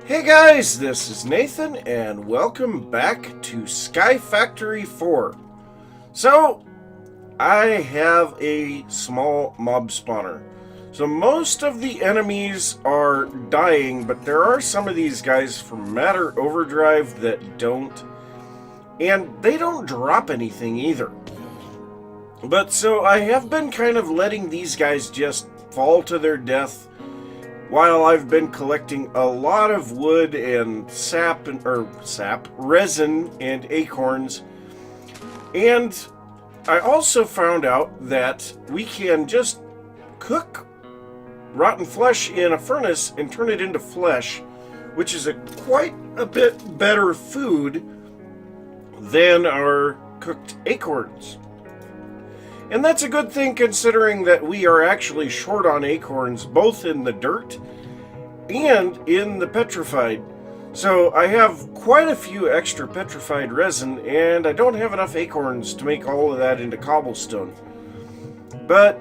Hey guys, this is Nathan, and welcome back to Sky Factory 4. So, I have a small mob spawner. So most of the enemies are dying, but there are some of these guys from Matter Overdrive that don't. And they don't drop anything either. But so I have been kind of letting these guys just fall to their death while I've been collecting a lot of wood and resin and acorns. And I also found out that we can just cook rotten flesh in a furnace and turn it into flesh, which is quite a bit better food than our cooked acorns. And that's a good thing, considering that we are actually short on acorns, both in the dirt and in the petrified. So I have quite a few extra petrified resin, and I don't have enough acorns to make all of that into cobblestone. But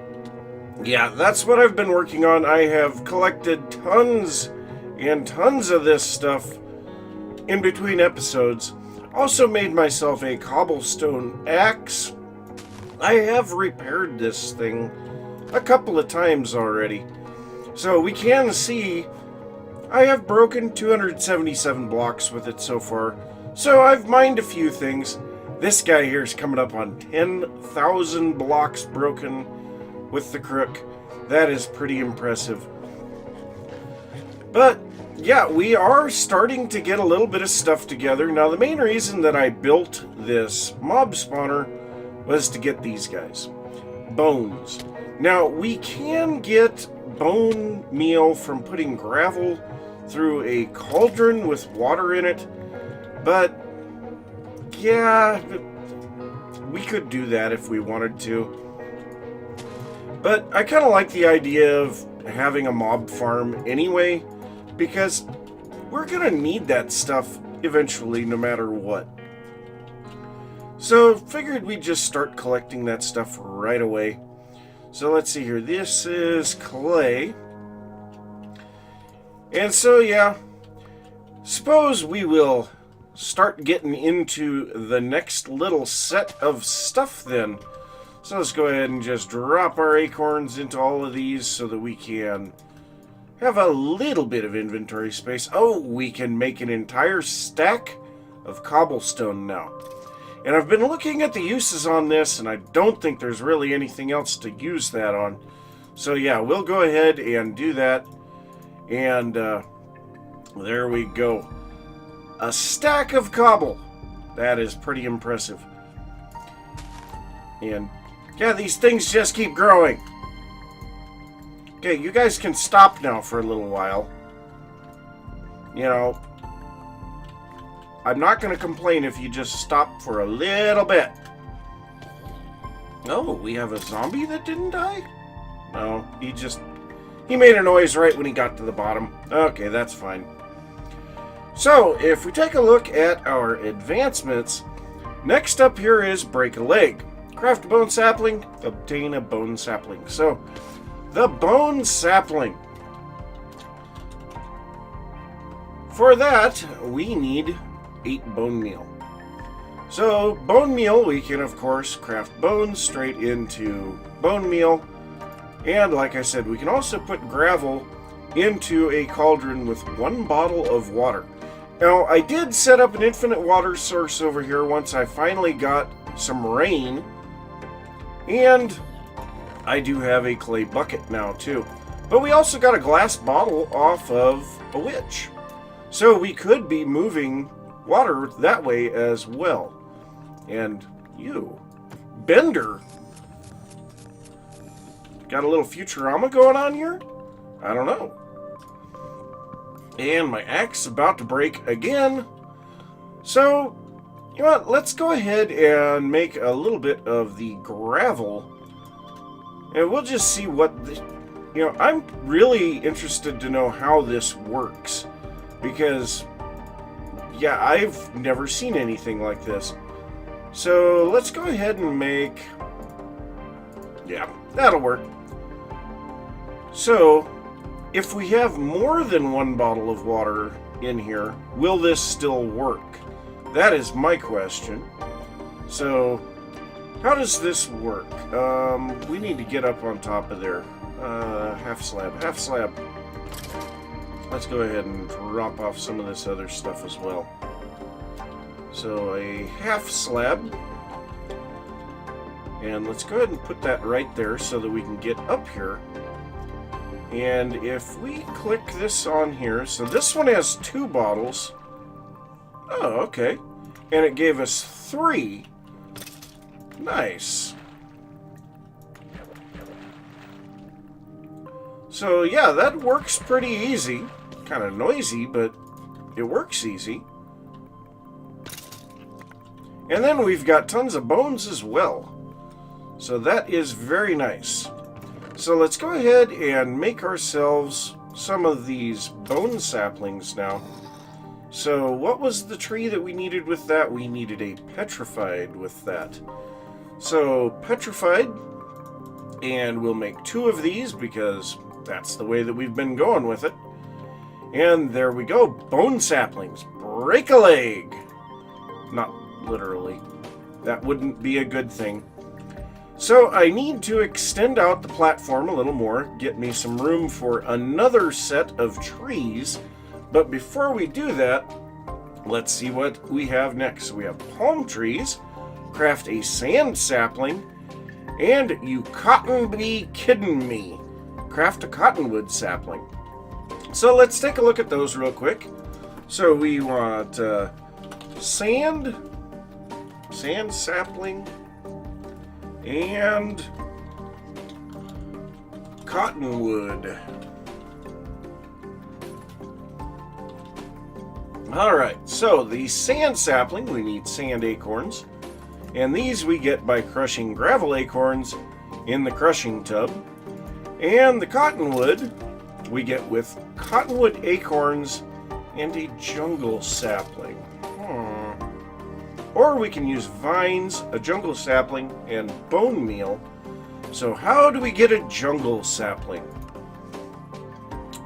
yeah, that's what I've been working on. I have collected tons and tons of this stuff in between episodes. Also made myself a cobblestone axe. I have repaired this thing a couple of times already. So we can see I have broken 277 blocks with it so far. So I've mined a few things. This guy here is coming up on 10,000 blocks broken with the crook. That is pretty impressive. But yeah, we are starting to get a little bit of stuff together. Now the main reason that I built this mob spawner was to get these guys. Bones. Now, we can get bone meal from putting gravel through a cauldron with water in it, but yeah, we could do that if we wanted to. But I kind of like the idea of having a mob farm anyway, because we're gonna need that stuff eventually no matter what. So, figured we'd just start collecting that stuff right away. So, let's see here. This is clay. And so, yeah. Suppose we will start getting into the next little set of stuff then. So, let's go ahead and just drop our acorns into all of these so that we can have a little bit of inventory space. Oh, we can make an entire stack of cobblestone now. And I've been looking at the uses on this, and I don't think there's really anything else to use that on. So yeah, we'll go ahead and do that. And there we go. A stack of cobble. That is pretty impressive. And yeah, these things just keep growing. Okay, you guys can stop now for a little while. You know, I'm not going to complain if you just stop for a little bit. Oh, we have a zombie that didn't die? No, he made a noise right when he got to the bottom. Okay, that's fine. So, if we take a look at our advancements, next up here is break a leg. Craft a bone sapling, obtain a bone sapling. So, the bone sapling. For that, we need 8 bone meal. So, bone meal, we can of course craft bones straight into bone meal. And like I said, we can also put gravel into a cauldron with 1 bottle of water. Now, I did set up an infinite water source over here once I finally got some rain. And I do have a clay bucket now too. But we also got a glass bottle off of a witch. So we could be moving water that way as well. And you, Bender, got a little Futurama going on here? I don't know. And my axe is about to break again. So, you know what? Let's go ahead and make a little bit of the gravel. And we'll just see what I'm really interested to know how this works. Because yeah, I've never seen anything like this. So let's go ahead and make... Yeah, that'll work. So, if we have more than 1 bottle of water in here, will this still work? That is my question. So, how does this work? We need to get up on top of there. Half slab, half slab. Let's go ahead and drop off some of this other stuff as well. So, a half slab. And let's go ahead and put that right there so that we can get up here. And if we click this on here, so this one has 2 bottles. Oh, okay. And it gave us 3. Nice. So yeah, that works pretty easy. Kind of noisy, but it works easy. And then we've got tons of bones as well. So that is very nice. So let's go ahead and make ourselves some of these bone saplings now. So what was the tree that we needed with that? We needed a petrified with that. So petrified, and we'll make 2 of these because that's the way that we've been going with it. And there we go, bone saplings. Break a leg. Not literally. That wouldn't be a good thing. So I need to extend out the platform a little more, get me some room for another set of trees. But before we do that, let's see what we have next. So we have palm trees, craft a sand sapling, and you cotton be kidding me, craft a cottonwood sapling. So let's take a look at those real quick. So we want sand sapling, and cottonwood. Alright, so the sand sapling, we need sand acorns. And these we get by crushing gravel acorns in the crushing tub. And the cottonwood we get with cottonwood acorns and a jungle sapling. Or we can use vines, a jungle sapling, and bone meal. So how do we get a jungle sapling?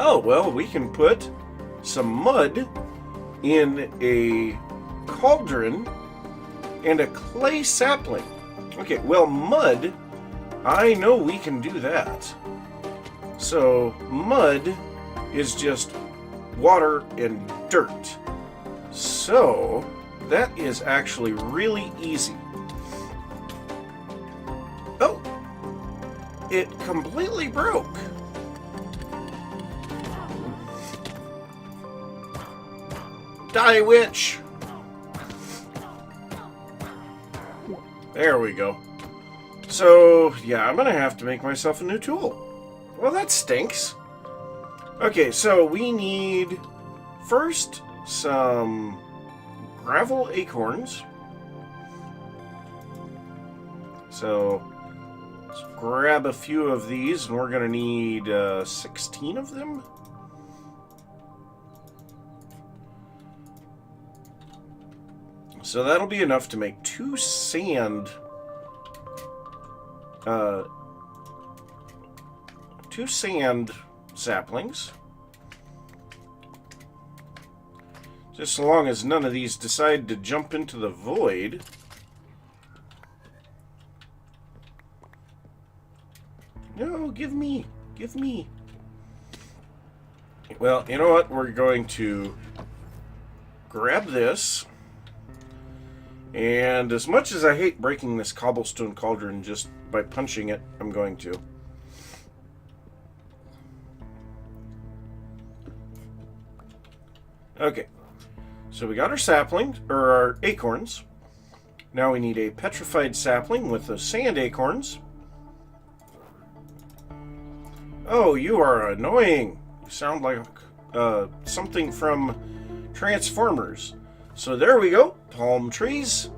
Oh, well, we can put some mud in a cauldron and a clay sapling. Okay, well, mud, I know we can do that. So mud is just water and dirt. So that is actually really easy. Oh, it completely broke. Die, witch! There we go. So, yeah, I'm gonna have to make myself a new tool. Well, that stinks. Okay, so we need first some gravel acorns. So let's grab a few of these, and we're gonna need 16 of them. So that'll be enough to make 2 sand saplings. Just so long as none of these decide to jump into the void. No, give me. Well, you know what? We're going to grab this. And as much as I hate breaking this cobblestone cauldron just by punching it, I'm going to. Okay. So we got our saplings, or our acorns. Now we need a petrified sapling with the sand acorns. Oh, you are annoying. You sound like something from Transformers. So there we go, palm trees.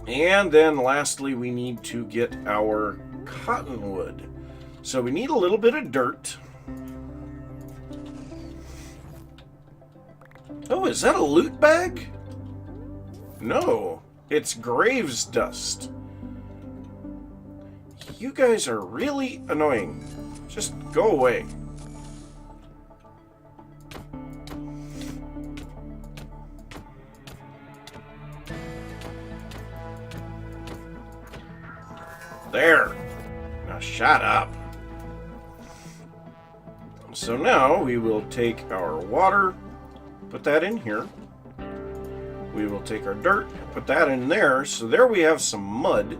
And then lastly, we need to get our cottonwood. So we need a little bit of dirt. Oh, is that a loot bag? No, it's graves dust. You guys are really annoying. Just go away. There. Now shut up. So now we will take our water, put that in here. We will take our dirt, put that in there. So there we have some mud.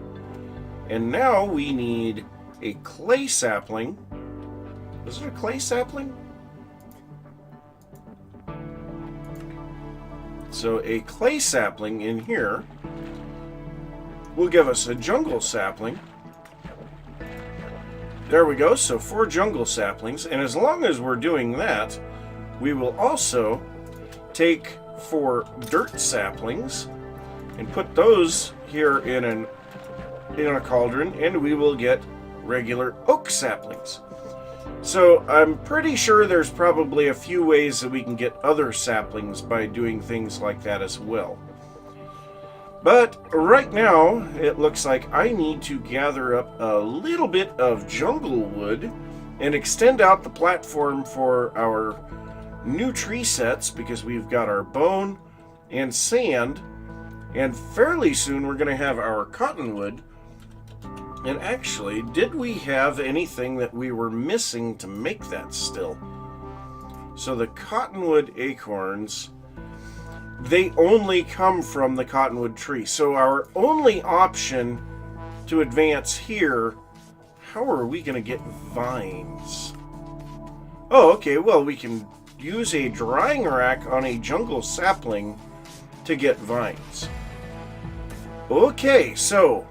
And now we need a clay sapling. Is it a clay sapling? So a clay sapling in here will give us a jungle sapling. There we go, so 4 jungle saplings. And as long as we're doing that, we will also take 4 dirt saplings and put those here in a cauldron, and we will get regular oak saplings. So I'm pretty sure there's probably a few ways that we can get other saplings by doing things like that as well. But right now, it looks like I need to gather up a little bit of jungle wood and extend out the platform for our new tree sets, because we've got our bone and sand, and fairly soon we're going to have our cottonwood. And actually, did we have anything that we were missing to make that still? So the cottonwood acorns, they only come from the cottonwood tree. So our only option to advance here, how are we going to get vines? Oh, okay, well, we can use a drying rack on a jungle sapling to get vines. Okay, so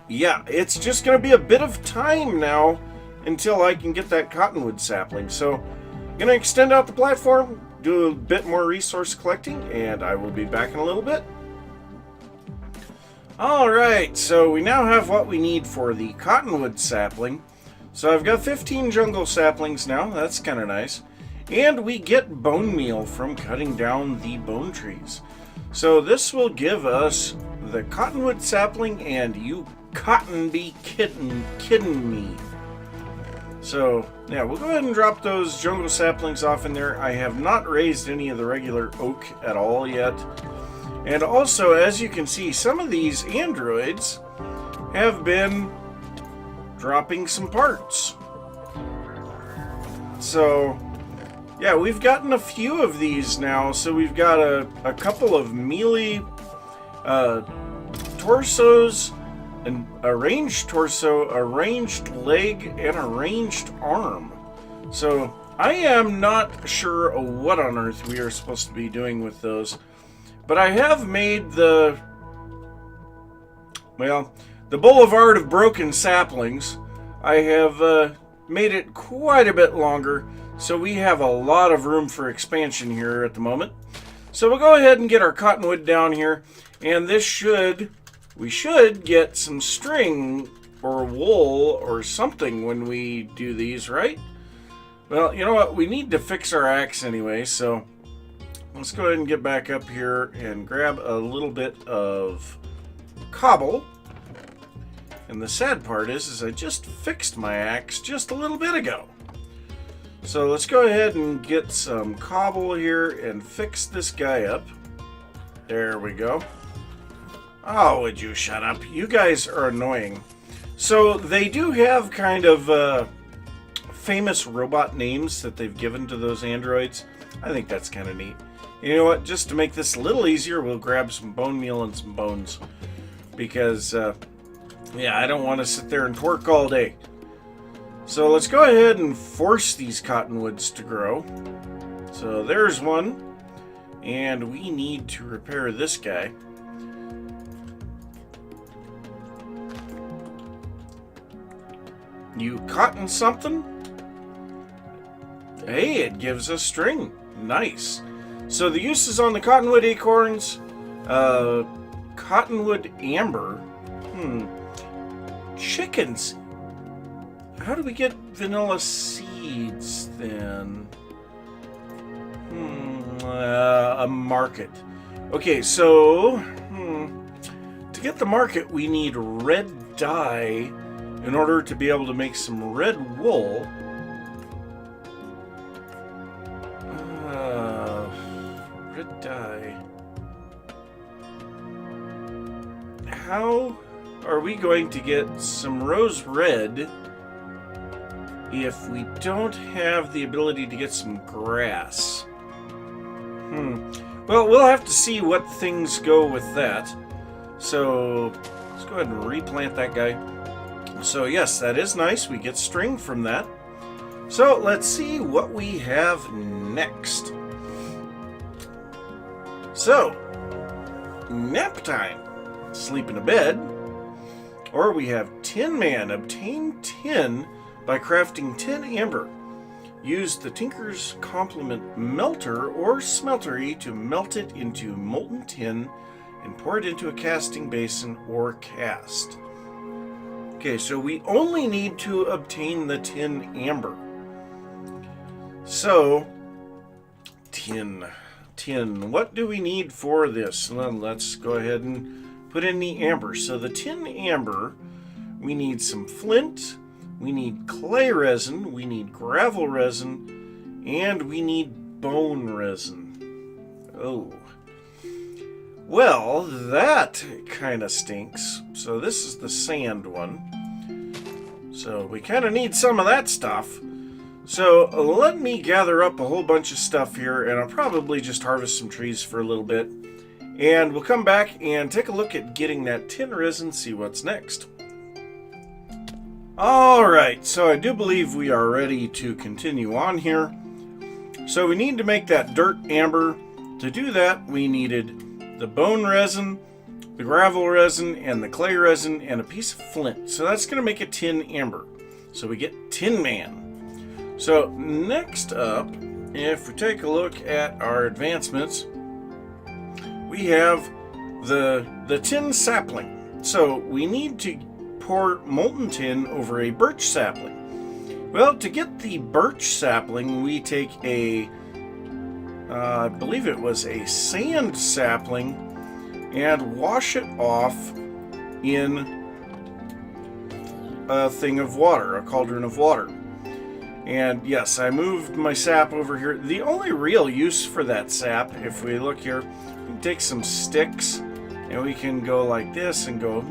yeah, it's just going to be a bit of time now until I can get that cottonwood sapling. So I'm going to extend out the platform, do a bit more resource collecting, and I will be back in a little bit. Alright, so we now have what we need for the cottonwood sapling. So I've got 15 jungle saplings now, that's kind of nice. And we get bone meal from cutting down the bone trees. So this will give us the cottonwood sapling, and you cotton be kidding me. So yeah, we'll go ahead and drop those jungle saplings off in there. I have not raised any of the regular oak at all yet. And also, as you can see, some of these androids have been dropping some parts. So yeah, we've gotten a few of these now. So we've got a couple of melee torsos, a ranged torso, a ranged leg, and a ranged arm. So I am not sure what on earth we are supposed to be doing with those. But I have made the Boulevard of Broken Saplings. I have made it quite a bit longer, so we have a lot of room for expansion here at the moment. So we'll go ahead and get our cottonwood down here, and we should get some string or wool or something when we do these, right? Well, you know what? We need to fix our axe anyway, so let's go ahead and get back up here and grab a little bit of cobble. And the sad part is I just fixed my axe just a little bit ago. So let's go ahead and get some cobble here and fix this guy up. There we go. Oh, would you shut up? You guys are annoying. So they do have kind of famous robot names that they've given to those androids. I think that's kind of neat. You know what? Just to make this a little easier, we'll grab some bone meal and some bones. Because, yeah, I don't want to sit there and twerk all day. So let's go ahead and force these cottonwoods to grow. So there's one. And we need to repair this guy. You cotton something? Hey, it gives us string. Nice. So the uses on the cottonwood acorns, cottonwood amber. Chickens. How do we get vanilla seeds then? A market. Okay, so to get the market, we need red dye in order to be able to make some red wool. Red dye. How are we going to get some rose red if we don't have the ability to get some grass? Well, we'll have to see what things go with that. So let's go ahead and replant that guy. So yes, that is nice. We get string from that. So let's see what we have next. So, nap time. Sleep in a bed. Or we have Tin Man. Obtain tin by crafting tin amber. Use the Tinker's Complement melter or smeltery to melt it into molten tin and pour it into a casting basin or cast. Okay, so we only need to obtain the tin amber. So, tin. What do we need for this? Well, let's go ahead and put in the amber. So the tin amber, we need some flint, we need clay resin, we need gravel resin, and we need bone resin. Oh. Well, that kind of stinks. So this is the sand one. So we kind of need some of that stuff. So let me gather up a whole bunch of stuff here, and I'll probably just harvest some trees for a little bit. And we'll come back and take a look at getting that tin resin, see what's next. Alright, so I do believe we are ready to continue on here. So we need to make that dirt amber. To do that, we needed the bone resin, the gravel resin, and the clay resin, and a piece of flint. So that's going to make a tin amber. So we get Tin Man. So next up, if we take a look at our advancements, we have the tin sapling. So we need to pour molten tin over a birch sapling. Well, to get the birch sapling, we take a I believe it was a sand sapling, and wash it off in a thing of water, a cauldron of water. And yes, I moved my sap over here. The only real use for that sap, if we look here, we can take some sticks and we can go like this and go.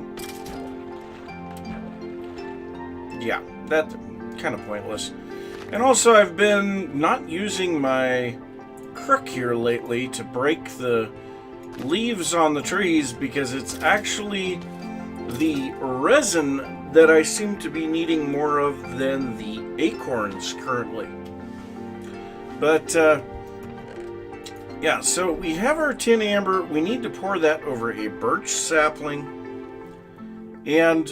Yeah, that's kind of pointless. And also, I've been not using my crook here lately to break the leaves on the trees because it's actually the resin that I seem to be needing more of than the acorns currently. But yeah, so we have our tin amber. We need to pour that over a birch sapling, and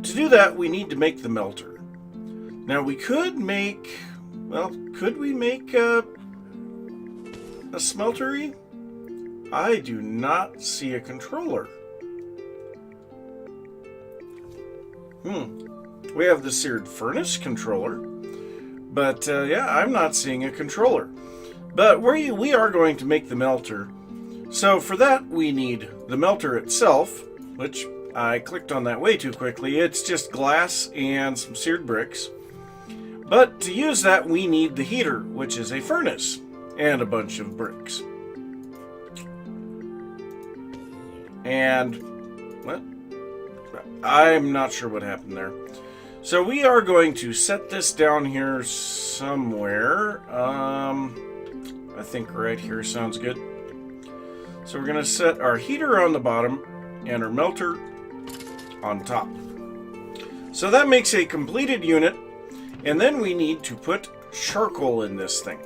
to do that we need to make the melter. Now we could make, well, could we make a smeltery? I do not see a controller. We have the seared furnace controller, but yeah, I'm not seeing a controller. But we are going to make the melter. So for that we need the melter itself, which I clicked on that way too quickly. It's just glass and some seared bricks. But to use that we need the heater, which is a furnace and a bunch of bricks. And what? I'm not sure what happened there. So we are going to set this down here somewhere. I think right here sounds good. So we're going to set our heater on the bottom and our melter on top. So that makes a completed unit. And then we need to put charcoal in this thing.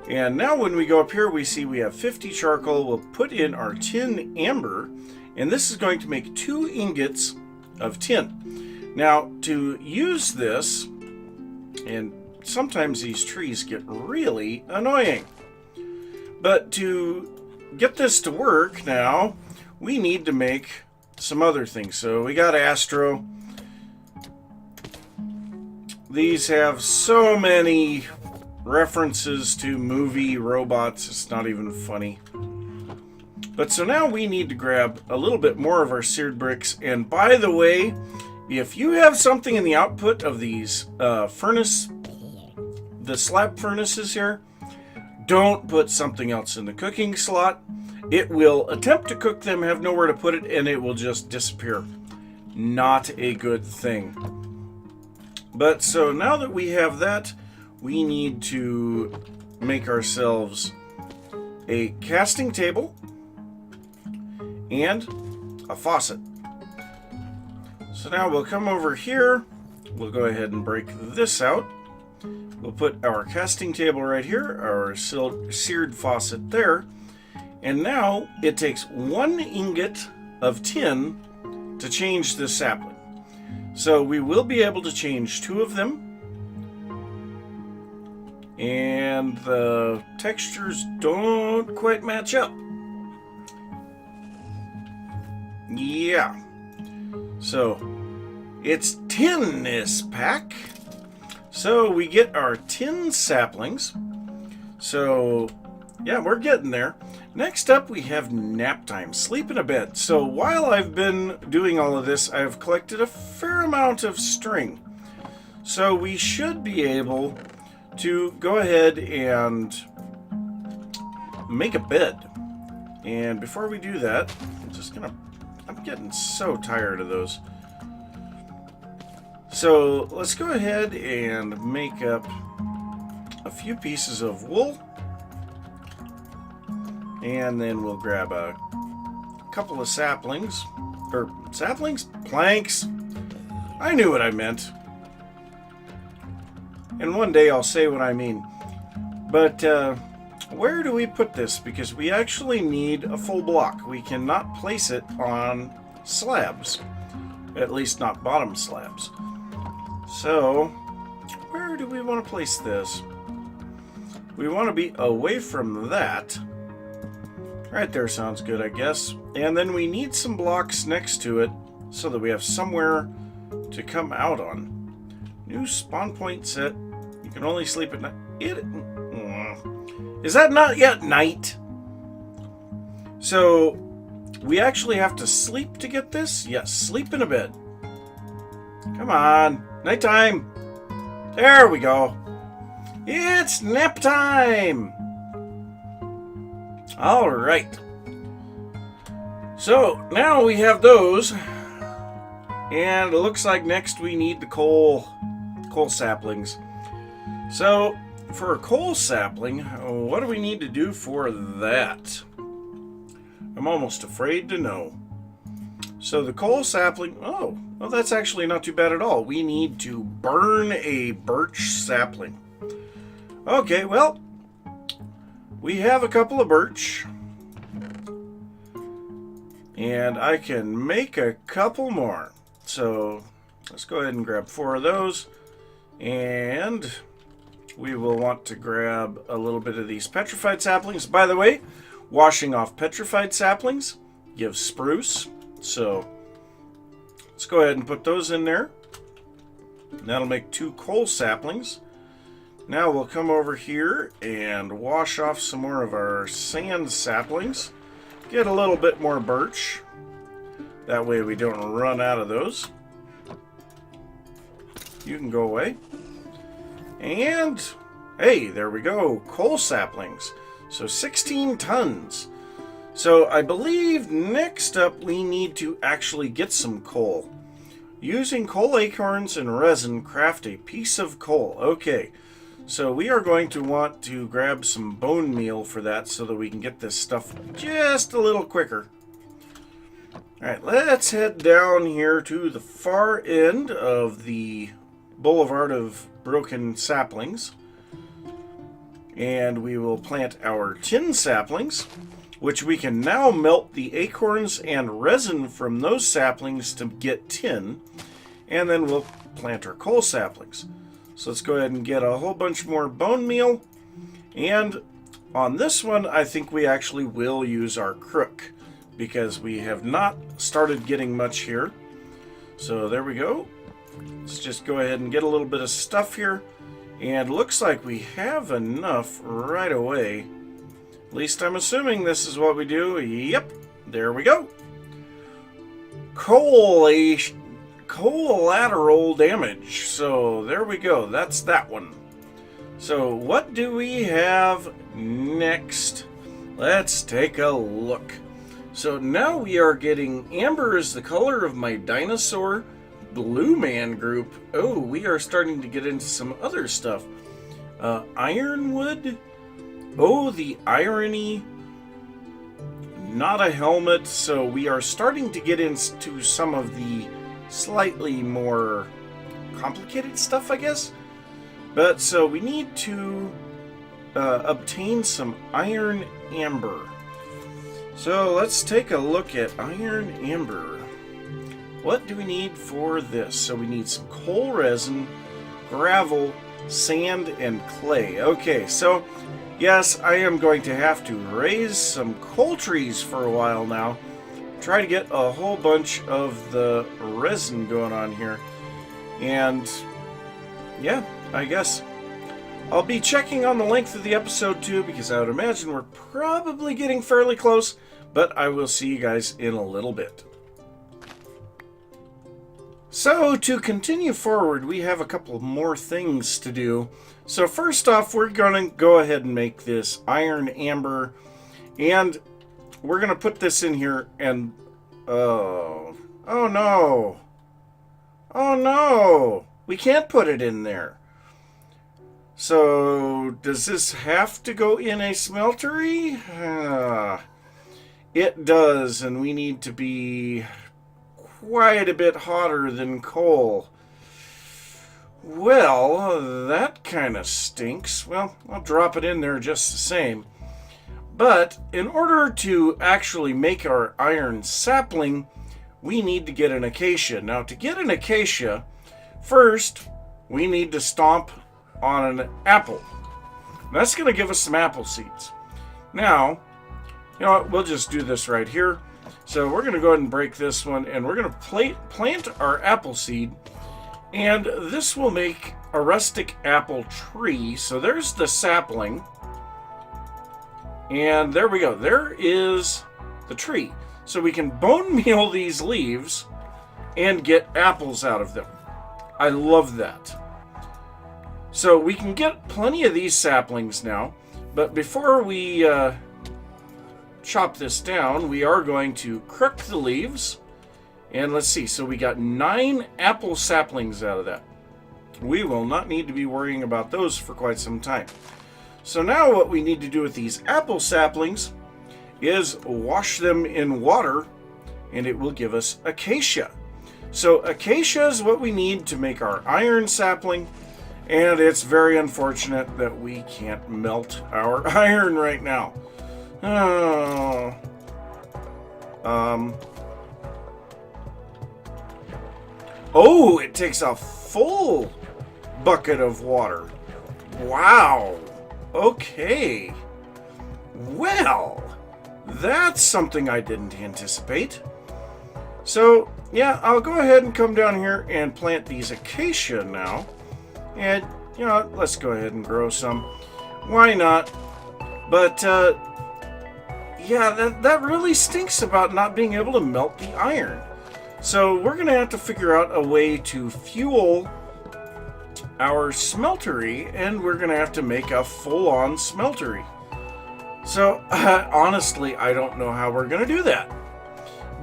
And now when we go up here, we see we have 50 charcoal. We'll put in our tin amber, and this is going to make 2 ingots of tin. Now, to use this, and sometimes these trees get really annoying, but to get this to work now, we need to make some other things. So we got Astro. These have so many references to movie robots, it's not even funny. But so now we need to grab a little bit more of our seared bricks. And by the way, if you have something in the output of these the slab furnaces here, don't put something else in the cooking slot. it will attempt to cook them, have nowhere to put it, and it will just disappear. Not a good thing. But so now that we have that, we need to make ourselves a casting table and a faucet. So now we'll come over here. We'll go ahead and break this out. We'll put our casting table right here, our seared faucet there. And now it takes 1 ingot of tin to change this sapling. So we will be able to change 2 of them. And the textures don't quite match up. Yeah. So it's tin this pack. So we get our tin saplings. So yeah, we're getting there. Next up we have nap time, sleep in a bed. So while I've been doing all of this, I've collected a fair amount of string. So we should be able to go ahead and make a bed. And before we do that, I'm getting so tired of those. So let's go ahead and make up a few pieces of wool. And then we'll grab a couple of saplings. Or saplings? Planks. I knew what I meant. And one day I'll say what I mean. But where do we put this? Because we actually need a full block. We cannot place it on slabs. At least not bottom slabs. So, where do we want to place this? We want to be away from that. Right there sounds good, I guess. And then we need some blocks next to it so that we have somewhere to come out on. New spawn point set. You can only sleep at night. Is that not yet night? So, we actually have to sleep to get this? Yes, sleep in a bed. Come on. Nighttime. There we go. It's nap time. All right. So now we have those. And it looks like next we need the coal saplings. So for a coal sapling, what do we need to do for that? I'm almost afraid to know. So the coal sapling, well, that's actually not too bad at all. We need to burn a birch sapling. Okay, well, we have a couple of birch. And I can make a couple more. So let's go ahead and grab 4 of those. And we will want to grab a little bit of these petrified saplings. By the way, washing off petrified saplings gives spruce. So let's go ahead and put those in there. That'll make 2 coal saplings. Now we'll come over here and wash off some more of our sand saplings. Get a little bit more birch. That way we don't run out of those. You can go away. And hey, there we go. Coal saplings. So 16 tons. So I believe next up we need to actually get some coal. Using coal acorns and resin, craft a piece of coal. Okay, so we are going to want to grab some bone meal for that so that we can get this stuff just a little quicker. Alright, let's head down here to the far end of the Boulevard of Broken Saplings. And we will plant our tin saplings, which we can now melt the acorns and resin from those saplings to get tin, and then we'll plant our coal saplings. So let's go ahead and get a whole bunch more bone meal, and on this one I think we actually will use our crook, because we have not started getting much here. So there we go. Let's just go ahead and get a little bit of stuff here, and looks like we have enough right away. At least I'm assuming this is what we do. Yep, there we go. Collateral damage. So there we go. That's that one. So what do we have next Let's take a look. So now we are getting amber is the color of my dinosaur blue man group. Oh, we are starting to get into some other stuff. Ironwood. Oh, the irony. Not a helmet. So we are starting to get into some of the slightly more complicated stuff, I guess. But so we need to obtain some iron amber. So let's take a look at iron amber. What do we need for this? So we need some coal resin, gravel, sand, and clay. Okay, so yes, I am going to have to raise some coal trees for a while now. Try to get a whole bunch of the resin going on here. And yeah, I guess I'll be checking on the length of the episode too, because I would imagine we're probably getting fairly close, but I will see you guys in a little bit. So to continue forward, we have a couple more things to do. So first off, we're going to go ahead and make this iron amber, and we're going to put this in here and oh no. Oh no. We can't put it in there. So, does this have to go in a smeltery? It does, and we need to be quite a bit hotter than coal. Well, that kind of stinks. Well, I'll drop it in there just the same. But, in order to actually make our iron sapling, we need to get an acacia. Now, to get an acacia, first, we need to stomp on an apple. That's going to give us some apple seeds. Now, you know what, we'll just do this right here. So we're going to go ahead and break this one, and we're going to plant our apple seed, and this will make a rustic apple tree. So there's the sapling, and there we go. There is the tree. So we can bone meal these leaves and get apples out of them. I love that. So we can get plenty of these saplings now, but before we chop this down, we are going to crook the leaves. And let's see, so we got 9 apple saplings out of that. We will not need to be worrying about those for quite some time. So now what we need to do with these apple saplings is wash them in water, and it will give us acacia. So acacia is what we need to make our iron sapling. And it's very unfortunate that we can't melt our iron right now. Oh, it takes a full bucket of water. Wow. Okay. Well, that's something I didn't anticipate. So, yeah, I'll go ahead and come down here and plant these acacia now. And, you know, let's go ahead and grow some. Why not? But, yeah, that really stinks about not being able to melt the iron. So we're going to have to figure out a way to fuel our smeltery, and we're going to have to make a full-on smeltery. So, honestly, I don't know how we're going to do that.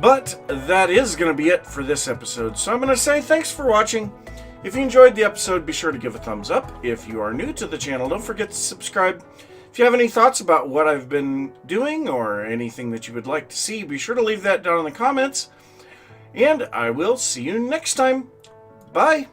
But that is going to be it for this episode. So I'm going to say thanks for watching. If you enjoyed the episode, be sure to give a thumbs up. If you are new to the channel, don't forget to subscribe. If you have any thoughts about what I've been doing or anything that you would like to see, be sure to leave that down in the comments. And I will see you next time. Bye.